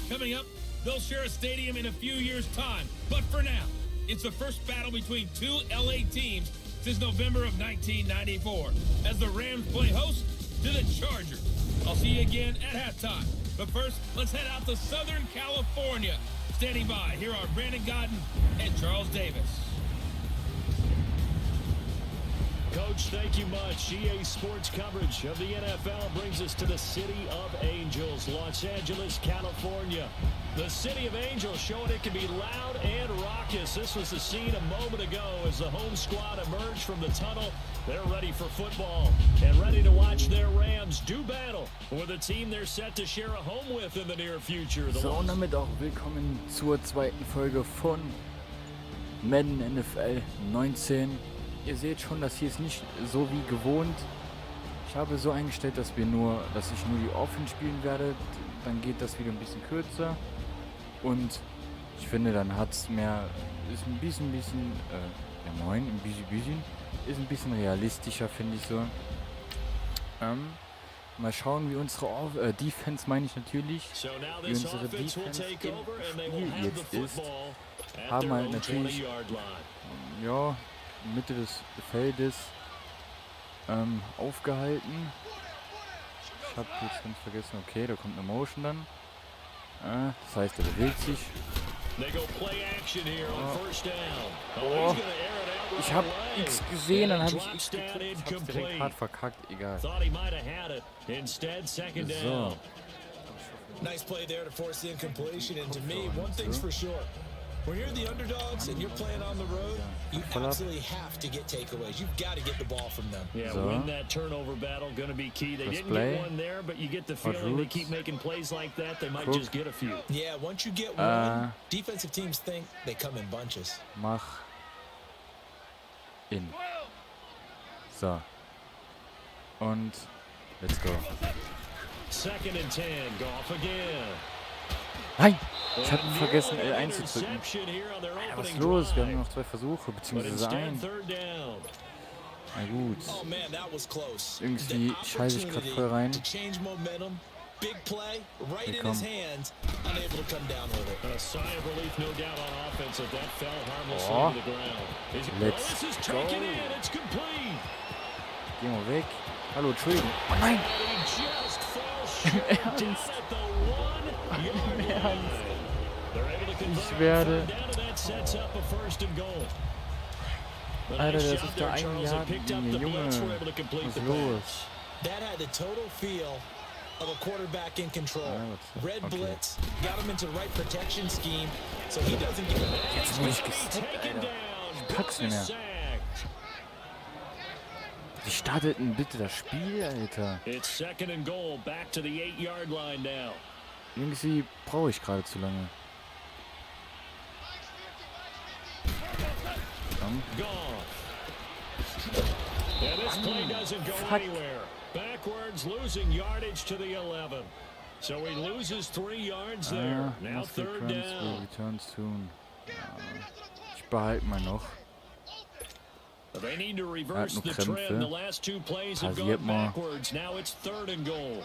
Coming up, they'll share a stadium in a few years' time. But for now, it's the first battle between two LA teams since November of 1994, as the Rams play host to the Chargers. I'll see you again at halftime. But first, let's head out to Southern California. Standing by, here are Brandon Godden and Charles Davis. Coach, thank you much. EA Sports coverage of the NFL brings us to the City of Angels, Los Angeles, California. The City of Angels showing it can be loud and raucous. This was the scene a moment ago as the home squad emerged from the tunnel. They're ready for football and ready to watch their Rams do battle with a team they're set to share a home with in the near future. So, und damit auch willkommen zur zweiten Folge von Madden NFL 19. Ihr seht schon, das hier ist nicht so wie gewohnt. Ich habe so eingestellt, dass ich nur die Offense spielen werde. Dann geht das wieder ein bisschen kürzer. Und ich finde, dann hat es mehr, ist ein bisschen, ist ein bisschen realistischer, finde ich so. Mal schauen, wie unsere Defense, meine ich natürlich, wie unsere Defense im Spiel jetzt ist. Haben halt natürlich, ja, Mitte des Feldes aufgehalten. Ich habe jetzt ganz vergessen, okay, da kommt eine Motion dann. Das heißt, er bewegt sich. Oh. Ich habe X gesehen, dann habe ich X gedrückt. Ich habe direkt hart verkackt, egal. So. Nice play there to force the incompletion, and to me, one thing's for sure. When you're the underdogs and you're playing on the road, you absolutely have to get takeaways. You've got to get the ball from them. Yeah, win that turnover battle, going to be key. They didn't get one there, but you get the feeling they keep making plays like that, they might just get a few. Yeah, once you get one, defensive teams think they come in bunches. Mach in. So. Und let's go. Second and 10, Goff again. Nein! Ich habe vergessen, L1 zu drücken. Alter, was ist los? Wir haben noch 2 Versuche, beziehungsweise einen. Na gut. Irgendwie scheiße ich gerade voll rein. Hey, komm. Oh. Let's go. Geh mal weg. Hallo, Entschuldigung. Oh nein! Im Ernst? Im Ernst? Ich werde... Alter, der ist auf der 1 Yard-Linie. Junge, was ist los? That had the total feel of a quarterback in control. Red blitz, got him into the right protection scheme, so he doesn't get it. Jetzt bin ich gesackt, Alter. Ich pack's nicht mehr. Wie startet denn bitte das Spiel, Alter? Irgendwie brauche ich gerade zu lange. Fuck. Backwards, losing yardage to the 11. So he loses 3 yards there. Now third down. Return soon. Ich behalte mal noch. They need to reverse the trend. The last 2 plays have gone backwards. Now it's 3rd and goal.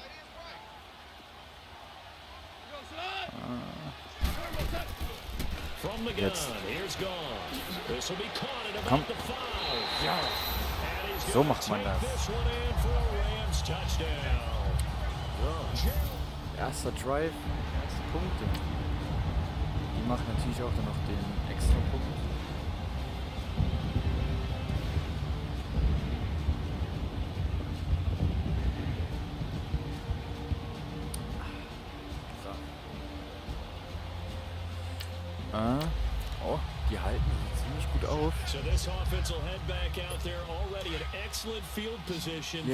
From the gun, here's gone. This will be caught at about the 5. Ja. So macht man das. Erster Drive, erste Punkte. Die machen natürlich auch dann noch den extra Punkt. Oh, die halten sich ziemlich gut auf. Hier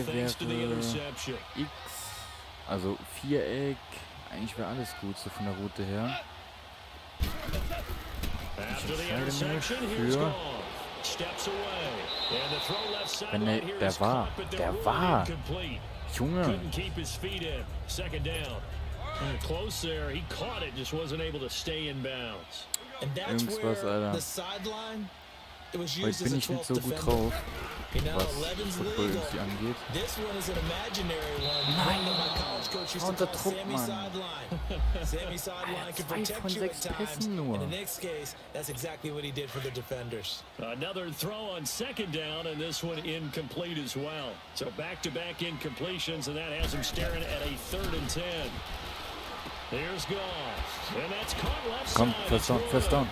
wäre X, also Viereck. Eigentlich wäre alles gut so von der Route her. Ich entscheide mich für... Wenn der war. Junge. Close there, he caught it, just wasn't able to stay in bounds. And that's where the sideline it was Heute used as bin a ich nicht 12th so gut defender. drauf, Now was 11's Football legal. irgendwie angeht. This one is an imaginary one. Nein. One that my college coach used to Unter call Druck, Sammy Mann. Sideline. Sammy Sideline can 2 protect von you at 6 times. Pässen nur. In the next case, that's exactly what he did for the defenders. Another throw on second down, and this one incomplete as well. So back-to-back incompletions, and that has him staring at a 3rd and 10. Here's Goff, and that's caught left Komm, side. first down, first down.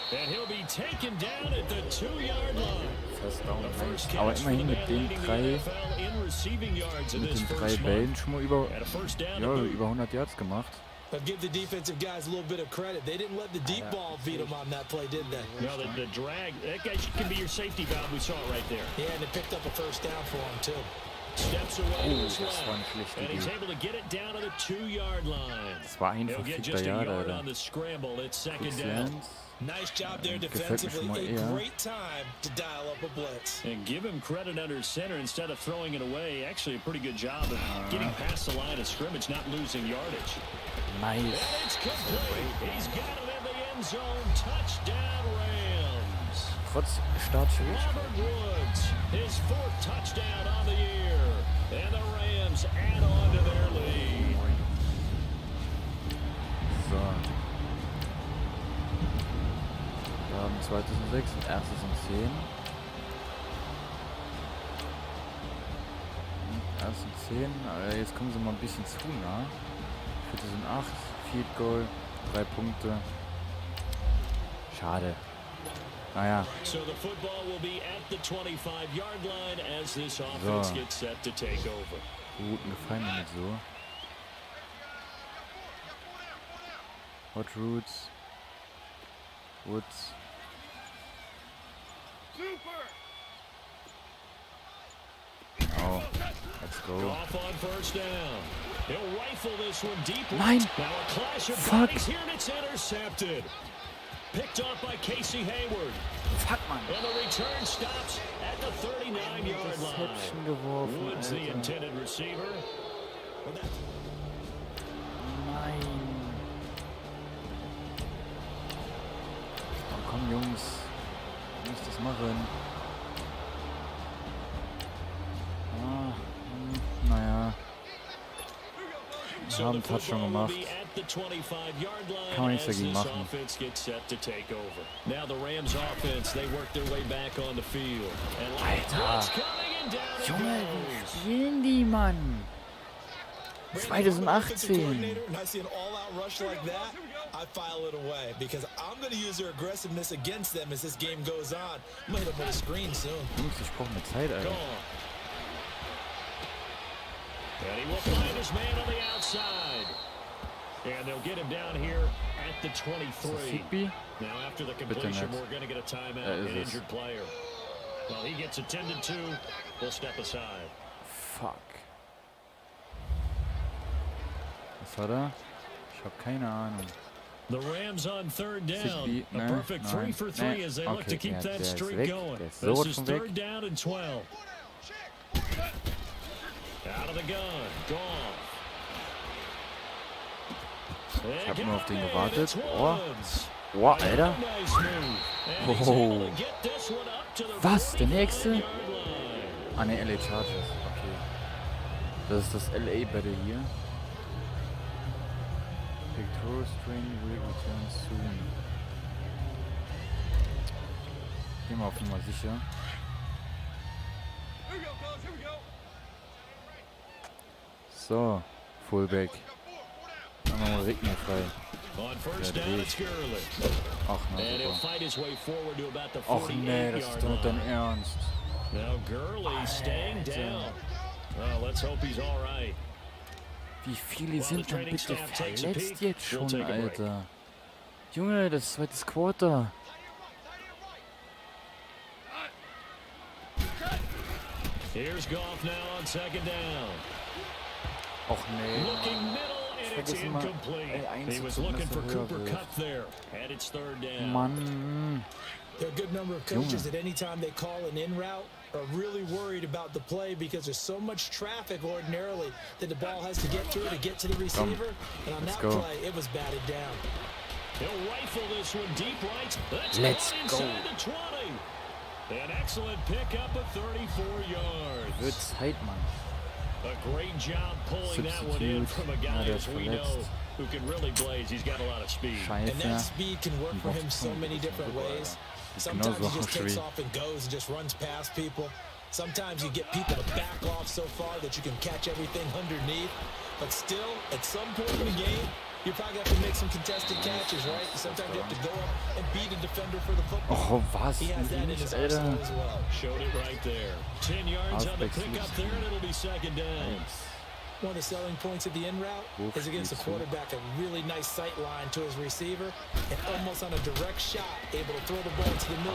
And he'll be taken down at the 2-yard line. First down, The first aber catch for immerhin the mit man den leading the 3 NFL in receiving yards in this first month. Bällen schon mal über, And a first down ja, to boot. über 100 Yards gemacht. But give the defensive guys a little bit of credit. They didn't let the deep ball beat them on that play, did they? No, the drag, that guy can be your safety valve. We saw it right there. Yeah, and they picked up a first down for him, too. Steps away to his das war eine left. schlechte And he's Idee. able to get it down to the 2-yard line. Das war ein He'll get verfickter just a Yard, yard Alter. on the scramble. It's second down. Lance. Nice job there Gefällt mir schon mal defensively. A eher. great time to dial up a blitz. And give him credit under center instead of throwing it away. Actually, a pretty good job of getting past the line of scrimmage, not losing yardage. Nice. And it's complete. He's got it in the end zone. Touchdown, Rams. Trotz Startschwierigkeiten. Robert Woods, his 4th touchdown on the year. And the Rams add on to their lead. So. Wir haben 2. und 6, erstes und 10. Erstes und 10. Jetzt kommen sie mal ein bisschen zu nah. 4. und 8. Field Goal. 3 Punkte. Schade. Naja. So the football will be at the 25-yard line as this offense gets set to take over. Guten gefallen mir nicht so. Hot Roots. Woods. Oh, let's go. Off on first down. He'll rifle this one deep. Nein. Now a clash of Fuck. bodies here, and it's intercepted. Picked off by Casey Hayward. Fuck, man. And the return stops at the 39-yard line. Interception geworfen, Woods, the Alter. intended receiver. Nein. Oh, komm, Jungs. Ich muss das machen. Naja. Wir haben einen Touchdown gemacht. Kann man nichts dagegen machen. Now the Rams offense, they work their way back on the field. Alter. Junge, wie spielen die, Mann? 2018. And I see an all-out rush like that, I file it away because I'm going to use their aggressiveness against them as this game goes on. I'm going to hit them with a screen soon. Jungs, ich brauche mehr Zeit, Alter. And he will find his man on the outside. And they'll get him down here at the 23. Sigby? Now after the completion, we're going to get a timeout, an injured player. Well, he gets attended to. We'll step aside. Fuck. Was hat er? Ich hab keine Ahnung. The Rams on third down. Sigby, A ne, perfect 3 nein, for 3 ne. as they look to Okay, keep ja, that der ist streak weg. going. Der ist This sowas is von weg. third down and 12. Out of the gun. Goff. Ich hab nur auf den gewartet. Oh, Alter. Oh. Was? Der nächste? Ah, ne, LA Chargers. Okay. Das ist das LA Battle hier. Pictorial String will return soon. Gehen wir auf Nummer sicher. So, Fullback. Dann machen wir Ricken frei. Ach, na super. Ach nee, das ist doch nicht dein Ernst. Now Gurley staying down. Well, let's hope he's all right. Wie viele sind denn bitte verletzt jetzt schon, Alter? Junge, das ist zweites Quarter. Here's Goff now on second down. Och nee. Looking middle and it's incomplete. He was looking for Cooper Kupp there. And it's third down. Mann. There are a good number of coaches that any time they call an in route are really worried about the play because there's so much traffic ordinarily that the ball has to get through to get to the receiver. And on that play, it was batted down. He'll rifle this one deep right. Let's go. Inside the 20. An excellent pickup of 34 yards. Wird Zeit, Mann. A great job pulling that one in from a guy as we know who can really blaze. He's got a lot of speed. And that speed can work for him so many different ways. Sometimes he just takes off and goes and just runs past people. Sometimes you get people to back off so far that you can catch everything underneath. But still, at some point in the game, you probably have to make some contested catches, right? Sometimes you have to go up and beat a defender for the football. Oh, was? He has that in his arsenal as well. Showed it right there. 10 yards on the pickup there, and it'll be second down. One of the selling points of the in route is against the quarterback, a really nice sight line to his receiver, and almost on a direct shot, able to throw the ball to the middle.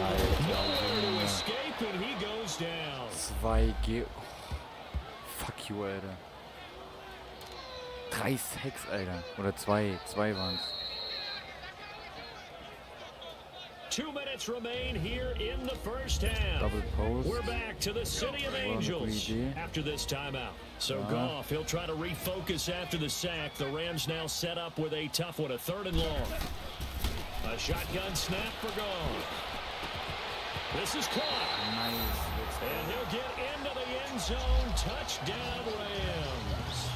Nowhere to escape, and he goes down. 2G. Oh, fuck you, Alter. 3 Sacks, Alter. Oder 2 waren's. 2 minutes remain here in the first half. Double post. We're back to the City of Angels after this timeout. So Goff, he'll try to refocus after the sack. The Rams now set up with a tough one, a 3rd and long. A shotgun snap for Goff. This is caught. Nice. And he'll get into the end zone. Touchdown, Rams.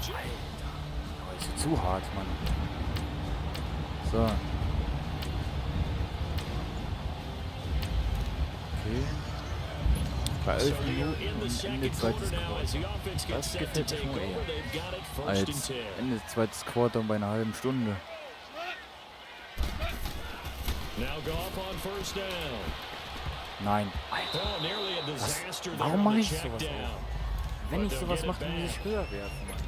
Oh, ist zu hart, Mann. So. Okay. Bei 11 Minuten und Ende zweites Quarter. Das gefällt mir schon eher. Als Ende zweites Quarter und bei einer halben Stunde. Nein. Alter. Was? Warum mache ich sowas auch? Wenn ich sowas mache, dann will ich höher werfen, Mann.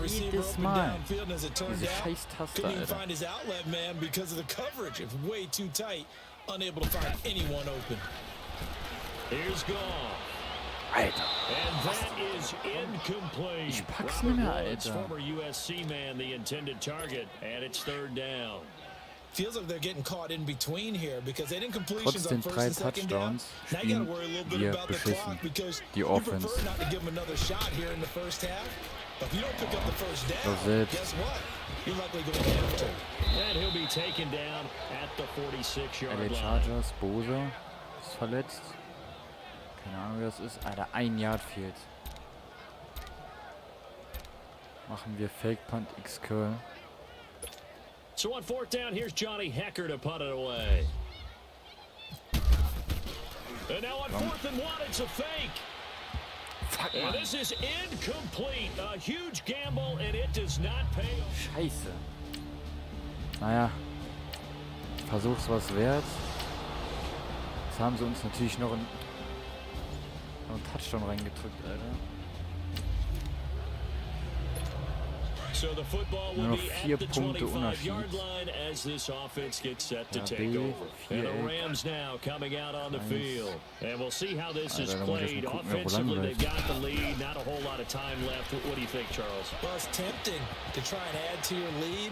Jedes Mal. Diese scheiß Taste, Alter. Unable to find anyone open. Here's Goff. Alter. And that is incomplete. Ich pack's nicht mehr, Alter. Former USC man, the intended target, and it's 3rd down. Feels like they're getting caught in between here because they didn't completions on Trotzdem 3 first and second down. Touchdowns Now you gotta worry a little bit wir about the clock beschissen. because Die you Offense. prefer not to give them another shot here in the first half. But if you don't pick up the first down, selbst. guess what? You're likely going to have to. And he'll be taken down at the 46-yard LA line. Chargers, Bosa ist verletzt. Keine Ahnung, wer das ist. Alter, 1 Yard fehlt. Machen wir Fake Punt X Curl. So on 4th down, here's Johnny Hecker to punt it away. And now on 4th and 1, it's a fake. Fuck, And this is incomplete. A huge gamble, and it does not pay off. Scheiße. Naja. Versuch's was wert. Jetzt haben sie uns natürlich noch einen Touchdown reingedrückt, Alter. So the football will Nur noch be 4 at the Punkte 25-yard Unterschied. line as this offense gets set to Ja, take B, over. 4, And the 11. Rams now coming out on the field. And we'll see how this is Alter, da muss ich played. erst mal gucken, wer wo Offensively, lang they've got the lead. Not a whole lot of time left. What do you think, Charles? Well, it's tempting to try and add to your lead,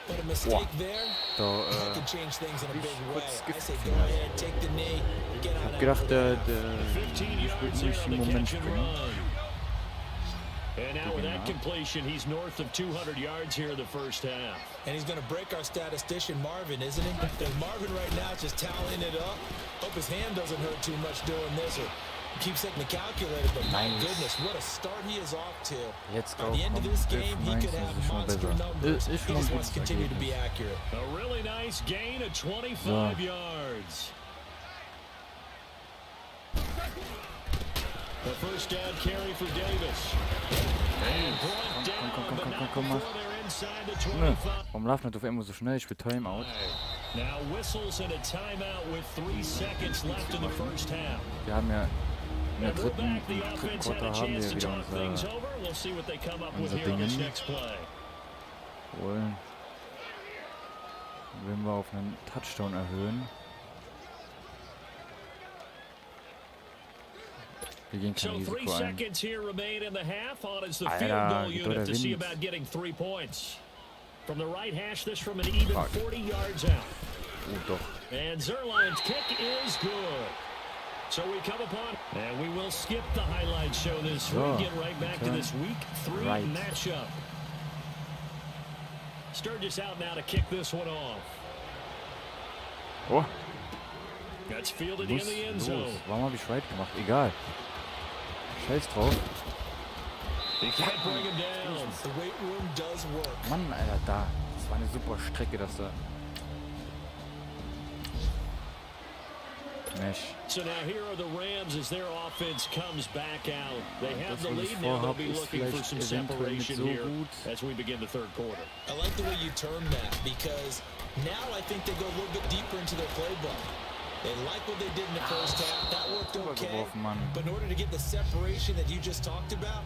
but a mistake there that can change things in a big way. I say go ahead, take the knee, get Ich on hab out. gedacht, der 15 spielt yards nicht here on im the Moment catch and springen. run. And now with that completion, he's north of 200 yards here in the first half. And he's going to break our statistician, Marvin, isn't he? And Marvin right now is just tallying it up. Hope his hand doesn't hurt too much doing this or keeps hitting the calculator. But my goodness, what a start he is off to. Jetzt By the end of this game, he could have monster numbers. He just wants to continue to be accurate. A really nice gain of 25 yards. The first down carry for Davis. And brought down, but not before they're inside the 25. Warum läuft nicht auf einmal so schnell? Ich will Timeout. Now whistles and a timeout with 3 seconds left in the first half. Wir haben ja in der And we're dritten back. The offense had Quarter a haben chance wir to wieder talk things unser over. We'll see what they come up with unser here on this Dingen. next play. holen. Wenn wir auf einen Touchdown erhöhen. Wir gehen kein So 3 Risiko ein. seconds here remain in the half on as the Alter, field goal geht doch unit der to see Wind. about getting 3 points. From the right hash, this from an even Fuck. 40 yards out. Oh doch. And Zerline's kick is good. So we come upon, and we will skip the highlight show this week. Get right back to this week 3 matchup. Sturgis out now to kick this one off. Oh. That's fielded in the end zone. Warum habe ich right gemacht? Egal. Scheiß drauf. He can't bring him down. The weight room does work. Mann, Alter, da. Das war eine super Strecke, das da. Mesh. So now here are the Rams as their offense comes back out. They have the lead now. They'll be looking for some separation here as we begin the third quarter. I like the way you term that because now I think they go a little bit deeper into their playbook. They like what they did in the first half. That worked okay. But in order to get the separation that you just talked about,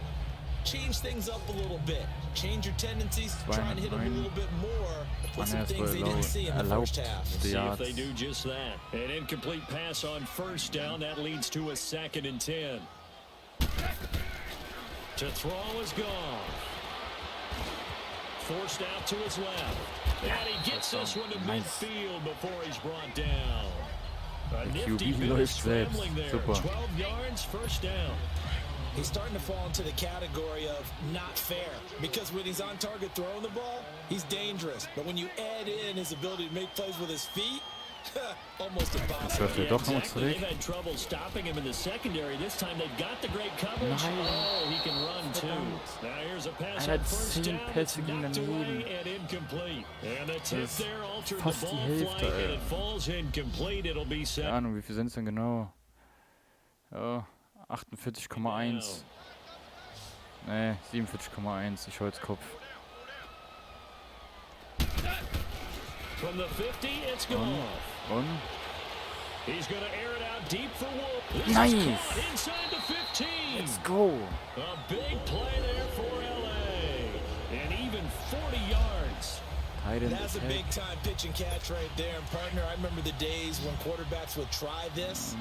change things up a little bit. Change your tendencies. Try and hit them a little bit more with some things they didn't see in the first half. See if they do just that. An incomplete pass on first down. That leads to a 2nd and 10. To throw is gone. Forced out to his left. And he gets this one to midfield before he's brought down. A nifty bit of scrambling there. 12 yards, first down. He's starting to fall into the category of not fair because when he's on target throwing the ball, he's dangerous. But when you add in his ability to make plays with his feet, almost impossible. Yeah, exactly. They've had trouble stopping him in the secondary. This time they've got the great coverage. Oh, he can run too. Now here's a pass on first down. It's knocked away and incomplete. And the tip there altered the ball flight and it falls incomplete. It'll be set. Keine Ahnung, wie viel sind es denn genau? Ja. 48,1. Nee, 47,1. Ich hol jetzt Kopf. From the 50, it's gone. Und? He's going to air it out deep for Wolf. Nice. Inside the 15. Let's go. A big play there for LA. And even 40 yards. That's a big time pitch and catch right there. And partner, I remember the days when quarterbacks would try this.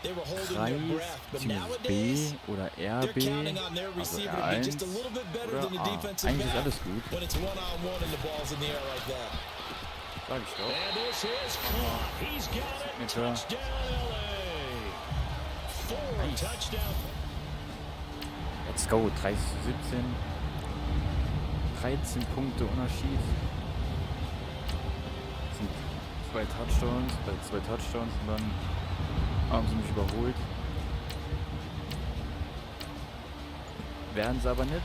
They were holding their breath, but nowadays oder they're counting on their receiver to be just a little bit better than the defensive back when it's one-on-one and the ball's in the air like that. And this is caught. He's got it. Touchdown, LA. 4 touchdowns. Let's go. 30-17. 13 Punkte Unterschied. Das sind 2 Touchdowns. Bei 2 Touchdowns und dann haben sie mich überholt. Werden sie aber nicht.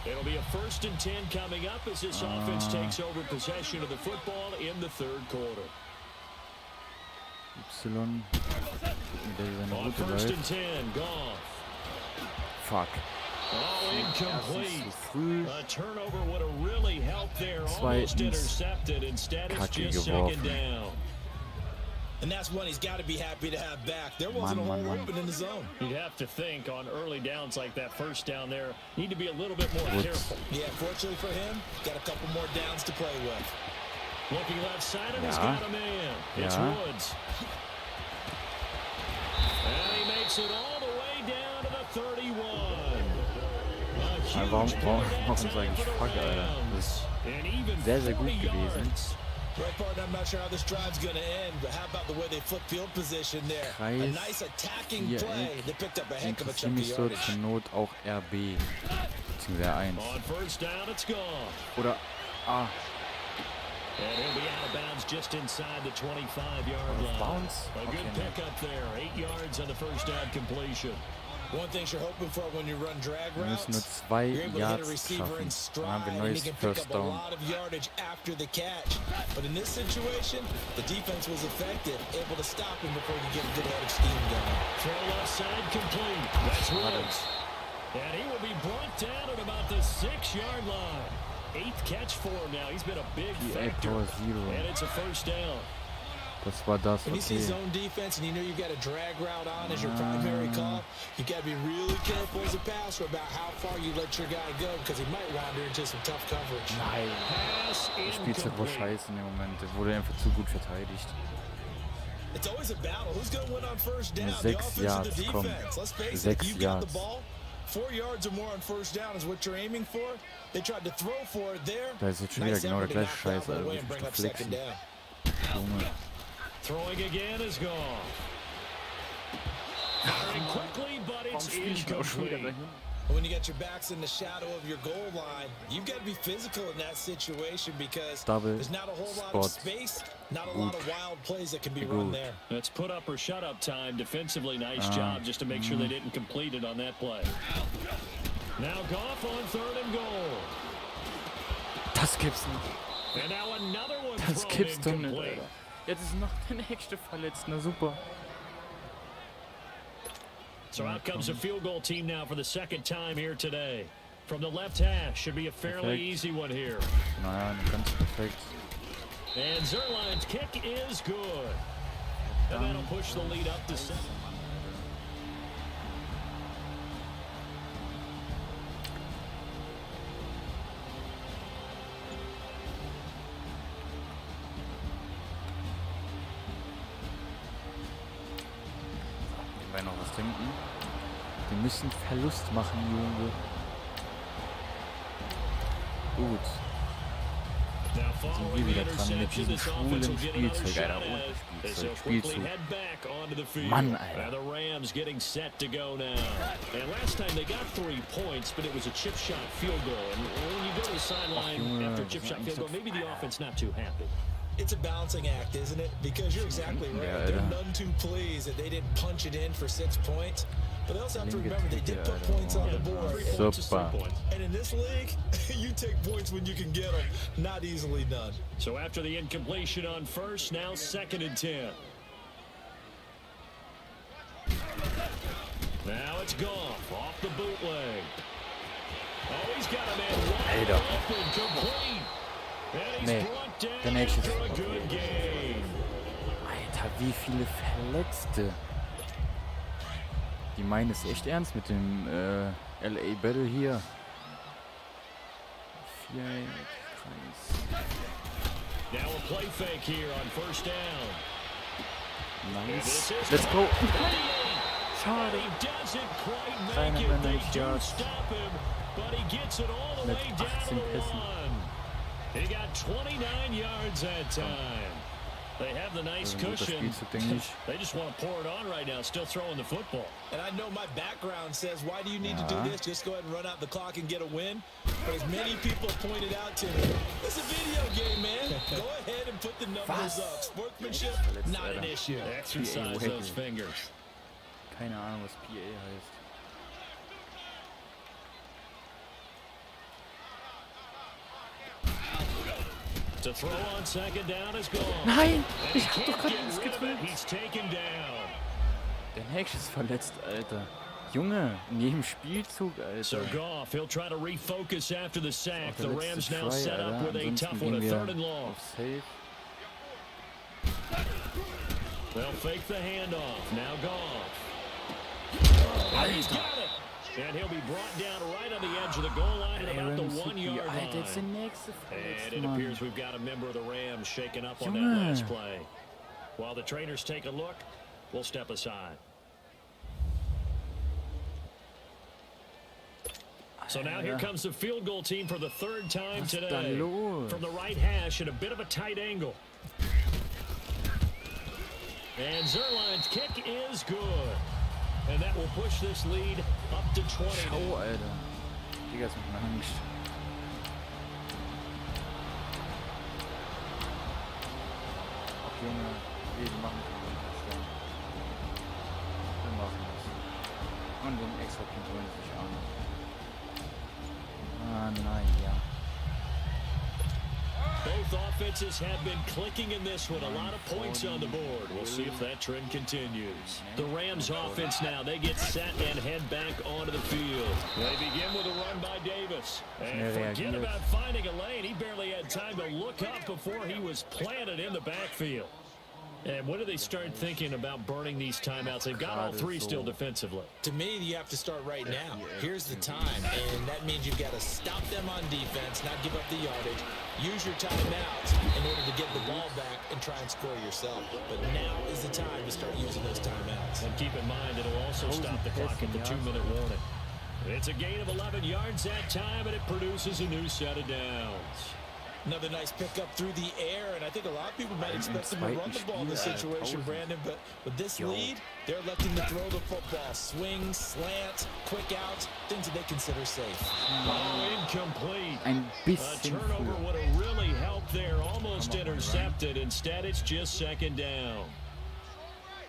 It'll be a 1st and 10 coming up as this offense takes over possession of the football in the third quarter. Y. On 1st and 10, Goff. Fuck. Oh, incomplete. A turnover would have really helped there. Almost intercepted. Instead, it's just 2nd down. And that's one he's got to be happy to have back. There wasn't a hole open in the zone. You'd have to think on early downs like that first down there, need to be a little bit more careful. Yeah, fortunately for him, got a couple more downs to play with. Looking left side, and he's got a man. It's Woods. And he makes it all the way down to the 31. Warum machen sie eigentlich Fuck, Alter? Das ist sehr, sehr gut gewesen. Right, partner, I'm not sure how this drive's going to end, but how about the way they flip field position there? A nice attacking play. They picked up a heck of a chunk of yardage. Zur Not auch RB. Beziehungsweise 1. On first down, it's gone. Oder A. And he'll be out of bounds just inside the 25-yard line. Bounce? A good pickup there. 8 yards on the first down completion. One thing you're hoping for when you run drag Wir routes, müssen nur 2 Yards schaffen. Dann haben wir ein neues First Down. a lot of yardage after the catch. But in this situation, the defense was effective, able to stop him before he get a good head of steam going. Throw left side complete. That's Woods. And he will be brought down at about the 6-yard line. 8th catch for him now. He's been a big factor. And it's a first down. Das war das, When you see zone defense and you know you've got a drag route on as your primary call, you got to be really careful as a passer about how far you let your guy go because he might wander into some tough coverage. Nein, das Spielzeug war scheiße in dem Moment. Der wurde einfach zu gut verteidigt. It's always a battle. Who's going to win on first down? 6 Yards, komm. 6 Yards. 4 yards or more on first down is what you're aiming for. They tried to throw for it there. Da ist jetzt schon wieder genau der gleiche Scheiß, Alter. Ich muss doch flexen. Junge. Throwing again is gone. Firing quickly, but it's incomplete. When you get your backs in the shadow of your goal line, you've got to be physical in that situation because there's not a whole lot of space, not a lot of wild plays that can be run there. It's put up or shut up time defensively. Nice job just to make sure they didn't complete it on that play. Now Goff on 3rd and goal. Das gibt's nicht. And now another one Das gibt's doch nicht, Alter. Jetzt ist noch der nächste verletzt. Na super. So out comes a field goal team now for the 2nd time here today. From the left hash, should be a fairly easy one here. Naja, ganz perfekt. And Zerline's kick is good. And that'll push the lead up to 7. Noch was trinken. Wir müssen Verlust machen, Junge. Gut. Sind wir wieder dran mit diesem schwulen Spielzeug, Alter. Ohne Spielzeug. Mann, Alter. The Rams getting set to go now. And last time they got 3 points, but it was a chip shot field goal. And when you go to the sideline after a chip shot field goal, maybe the offense not too happy. It's a balancing act, isn't it? Because you're exactly right. They're none too pleased that they didn't punch it in for 6 points. But they also have to remember they did put points on the board. Super. And in this league, you take points when you can get them. Not easily done. So after the incompletion on 1st, now 2nd and 10. Now it's Goff off the bootleg. Oh, he's got a man wide open, complete. Nee, der nächste ist Alter, wie viele Verletzte. Die meinen es echt ernst mit dem LA Battle hier. 4 Kreis. Now a play fake here on 1st down. Nice. Let's go. Schade. Keiner mehr nicht Yards. Mit 18 Pässen. He got 29 yards that time. They have the nice cushion. They just want to pour it on right now, still throwing the football. And I know my background says, why do you need to do this? Just go ahead and run out the clock and get a win. But as many people pointed out to me, it's a video game, man. Go ahead and put the numbers up. Sportsmanship, not an issue. Exercise those fingers. Keine Ahnung, was PA heißt. To throw on 2nd down is gone. Nein, ich hab doch gerade nichts gedrückt. He's taken down. Der nächste ist verletzt, Alter. Junge, in jedem Spielzug, Alter. So Goff, he'll try to refocus after the sack. The Rams now set up with a tough one, a 3rd and long. They'll fake the handoff. Now Goff. He's got it. And he'll be brought down right on the edge of the goal line at about the 1 yard line. And it appears we've got a member of the Rams shaken up on that last play. While the trainers take a look, we'll step aside. So now here comes the field goal team for the 3rd time today. From the right hash at a bit of a tight angle. And Zerline's kick is good. And that will push this lead up to 20. Schau, Alter. Digga, ist mit mir Angst. Ach, Junge, wir machen das. Wir machen das. Und den extra Punkt holen sich an. Ah, naja. Both offenses have been clicking in this one. A lot of points on the board. We'll see if that trend continues. The Rams offense now, they get set and head back onto the field. They begin with a run by Davis. And forget about finding a lane. He barely had time to look up before he was planted in the backfield. And when do they start thinking about burning these timeouts? They've got all 3 still defensively. To me, you have to start right now. Here's the time, and that means you've got to stop them on defense, not give up the yardage. Use your timeouts in order to get the ball back and try and score yourself. But now is the time to start using those timeouts. And keep in mind, it'll also stop the clock at the 2-minute warning. It's a gain of 11 yards that time, and it produces a new set of downs. Another nice pickup through the air, and I think a lot of people might expect them to run the ball in this situation, Brandon, but with this lead, they're electing to throw the football. Swings, slants, quick outs, things that they consider safe. Oh, incomplete. Ein A bisschen turnover früher. would have really helped there, almost intercepted. Instead, it's just second down.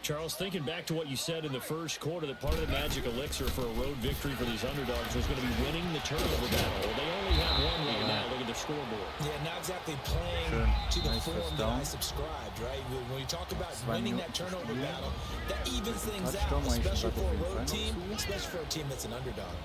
Charles, thinking back to what you said in the first quarter, that part of the magic elixir for a road victory for these underdogs was going to be winning the turnover battle. Well, they only have one right now. Look at the scoreboard. Yeah, not exactly playing to the form that I subscribed, right? When you talk about winning that turnover battle, that evens things out, especially for a road team, especially for a team that's an underdog.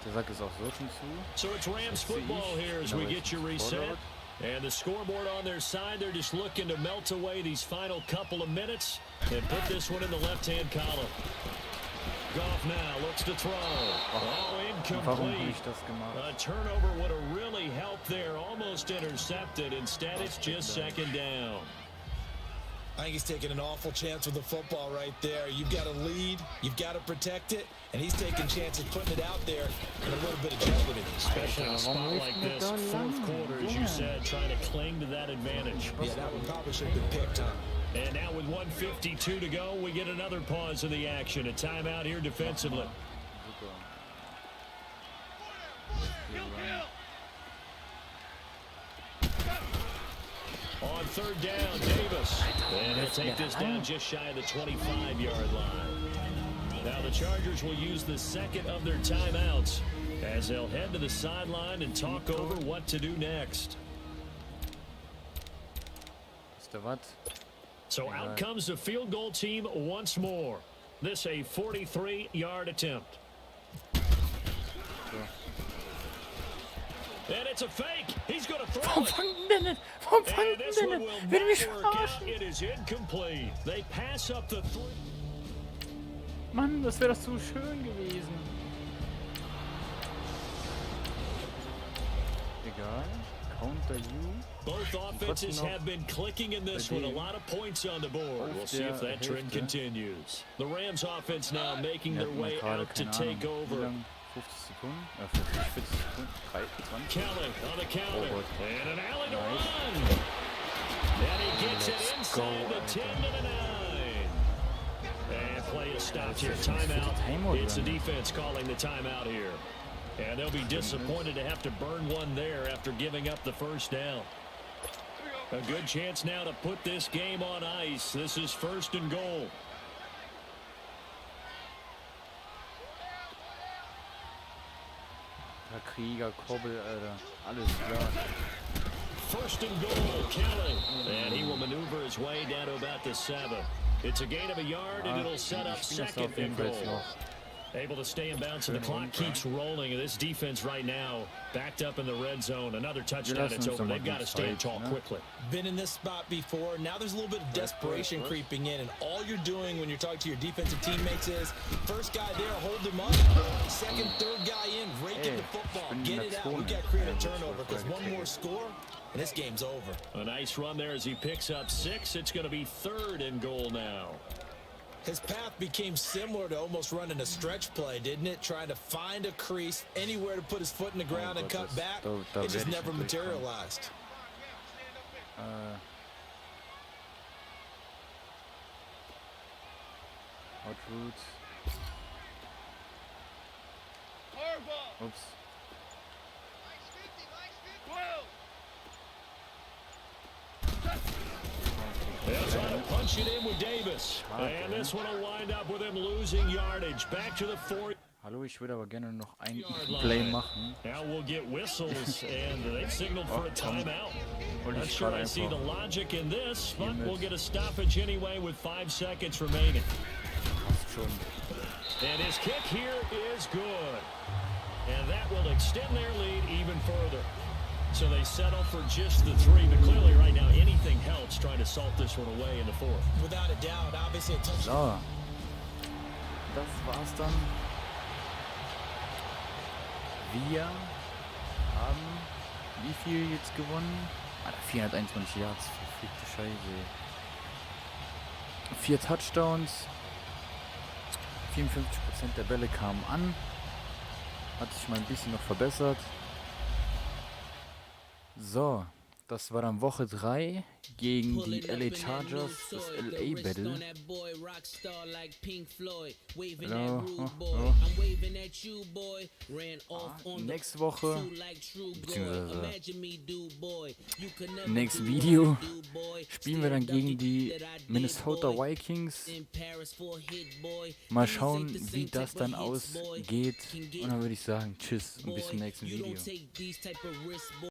Der Sack ist auch so schon zu. So it's Rams football here as we get you reset. And the scoreboard on their side, they're just looking to melt away these final couple of minutes and put this one in the left-hand column. Goff now looks to throw. Oh, incomplete. A turnover would have really helped there, almost intercepted. Instead, it's just second down. I think he's taking an awful chance with the football right there. You've got to lead, you've got to protect it, and he's taking chances putting it out there in a little bit of jeopardy. Especially in a spot like this, fourth quarter, as you said, trying to cling to that advantage. Yeah, that one probably should have been picked up. And now with 1:52 to go, we get another pause in the action. A timeout here defensively. On third down, Davis. And he'll take this down just shy of the 25-yard line. Now the Chargers will use the second of their timeouts as they'll head to the sideline and talk over what to do next. So out comes the field goal team once more. This a 43-yard attempt. And it's a fake. He's going to throw it. And this one will not work out. It is incomplete. They pass up the three. Mann, das wäre doch so schön gewesen. Egal. Counter you. Both offenses have been clicking in this one. A lot of points on the board. We'll see if that trend continues. The Rams offense now making their way out to take over. 50 Sekunden, 40 Sekunden, 23. Kelly on the counter, and an alley to run. And he gets it inside the 10 to the 9. And play is stopped here. Timeout. It's the defense calling the timeout here. And they'll be disappointed to have to burn one there after giving up the first down. A good chance now to put this game on ice. This is first and goal. Krieger, Kobbel, Alter. Alles klar. First and goal, Kelly. And he will maneuver his way down to about the 7. It's a gain of a yard, and it'll set up second and goal. Able to stay in bounds, and the clock keeps rolling. This defense right now backed up in the red zone. Another touchdown, it's over. They've got to stand tall quickly. Been in this spot before. Now there's a little bit of desperation creeping in, and all you're doing when you're talking to your defensive teammates is first guy there, hold him up. Second, third guy in, rake the football. Get it out. We've got to create a turnover because one more score, and this game's over. A nice run there as he picks up 6. It's going to be third and goal now. His path became similar to almost running a stretch play, didn't it? Trying to find a crease, anywhere to put his foot in the ground and cut back. It just never materialized. Out route. Oops. They'll try to punch it in with Davis. And this one will wind up with him losing yardage. Back to the 4. Hallo, ich würde aber gerne noch ein Play machen. Now we'll get whistles, and they've signaled for a timeout. Not sure I see the logic in this, but we'll get a stoppage anyway with 5 seconds remaining. And his kick here is good. And that will extend their lead even further. So they settle for just the 3, but clearly right now anything helps trying to salt this one away in the 4th. Without a doubt, obviously it's so, das war's dann. Wir haben wie viel jetzt gewonnen? 421 Yards, verfickte Scheiße. 4 Touchdowns. 54% der Bälle kamen an. Hat sich mal ein bisschen noch verbessert. So, das war dann Woche 3 gegen die LA Chargers, das LA Battle. Nächste Woche, beziehungsweise im nächsten Video, spielen wir dann gegen die Minnesota Vikings. Mal schauen, wie das dann ausgeht. Und dann würde ich sagen, tschüss und bis zum nächsten Video.